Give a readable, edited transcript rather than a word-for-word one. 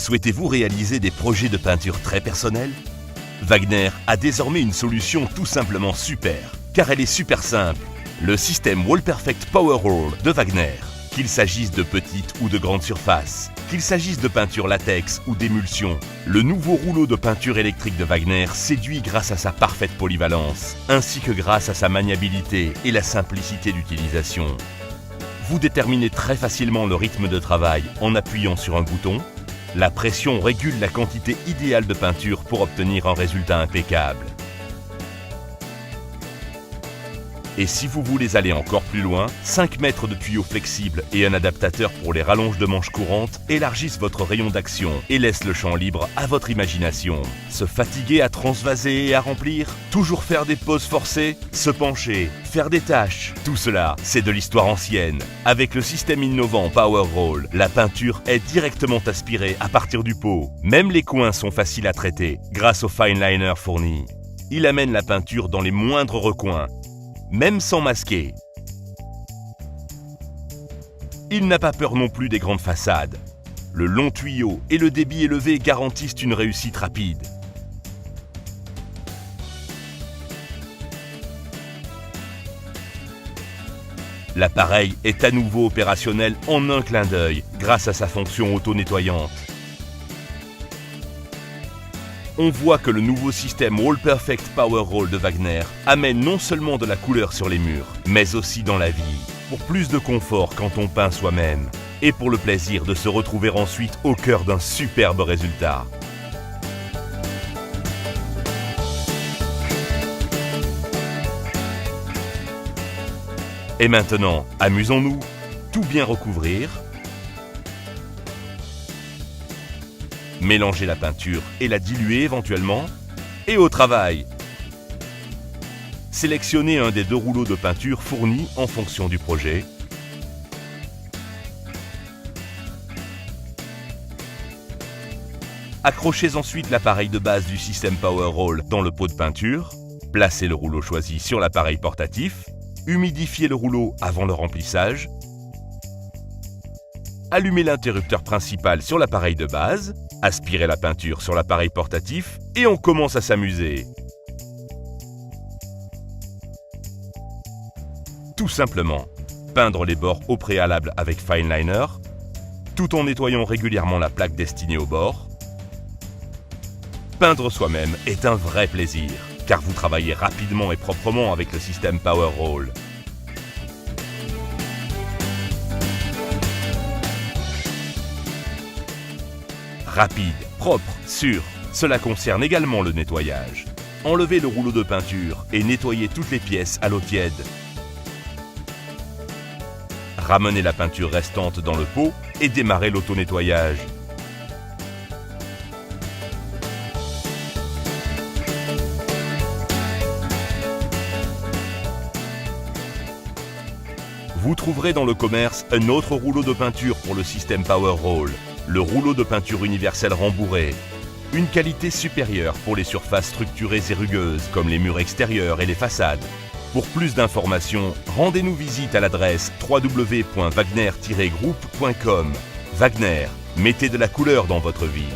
Souhaitez-vous réaliser des projets de peinture très personnels? Wagner a désormais une solution tout simplement super, car elle est super simple. Le système Wall Perfect Power Roll de Wagner. Qu'il s'agisse de petites ou de grandes surfaces, qu'il s'agisse de peinture latex ou d'émulsion, le nouveau rouleau de peinture électrique de Wagner séduit grâce à sa parfaite polyvalence, ainsi que grâce à sa maniabilité et la simplicité d'utilisation. Vous déterminez très facilement le rythme de travail en appuyant sur un bouton. La pression régule la quantité idéale de peinture pour obtenir un résultat impeccable. Et si vous voulez aller encore plus loin, 5 mètres de tuyaux flexibles et un adaptateur pour les rallonges de manches courantes élargissent votre rayon d'action et laissent le champ libre à votre imagination. Se fatiguer à transvaser et à remplir? Toujours faire des pauses forcées? Se pencher? Faire des tâches? Tout cela, c'est de l'histoire ancienne. Avec le système innovant Power Roll, la peinture est directement aspirée à partir du pot. Même les coins sont faciles à traiter grâce au fine liner fourni. Il amène la peinture dans les moindres recoins, même sans masquer. Il n'a pas peur non plus des grandes façades. Le long tuyau et le débit élevé garantissent une réussite rapide. L'appareil est à nouveau opérationnel en un clin d'œil grâce à sa fonction auto-nettoyante. On voit que le nouveau système Wall Perfect Power Roll de Wagner amène non seulement de la couleur sur les murs, mais aussi dans la vie, pour plus de confort quand on peint soi-même, et pour le plaisir de se retrouver ensuite au cœur d'un superbe résultat. Et maintenant, amusons-nous, tout bien recouvrir, mélanger la peinture et la diluer éventuellement, et au travail. Sélectionnez un des 2 rouleaux de peinture fournis en fonction du projet. Accrochez ensuite l'appareil de base du système Power Roll dans le pot de peinture. Placez le rouleau choisi sur l'appareil portatif. Humidifiez le rouleau avant le remplissage. Allumez l'interrupteur principal sur l'appareil de base. Aspirez la peinture sur l'appareil portatif et on commence à s'amuser. Tout simplement, peindre les bords au préalable avec fine liner, tout en nettoyant régulièrement la plaque destinée aux bords. Peindre soi-même est un vrai plaisir, car vous travaillez rapidement et proprement avec le système Power Roll. Rapide, propre, sûr. Cela concerne également le nettoyage. Enlevez le rouleau de peinture et nettoyez toutes les pièces à l'eau tiède. Ramenez la peinture restante dans le pot et démarrez l'auto-nettoyage. Vous trouverez dans le commerce un autre rouleau de peinture pour le système Power Roll. Le rouleau de peinture universel rembourré. Une qualité supérieure pour les surfaces structurées et rugueuses comme les murs extérieurs et les façades. Pour plus d'informations, rendez-nous visite à l'adresse www.wagner-group.com. Wagner, mettez de la couleur dans votre vie.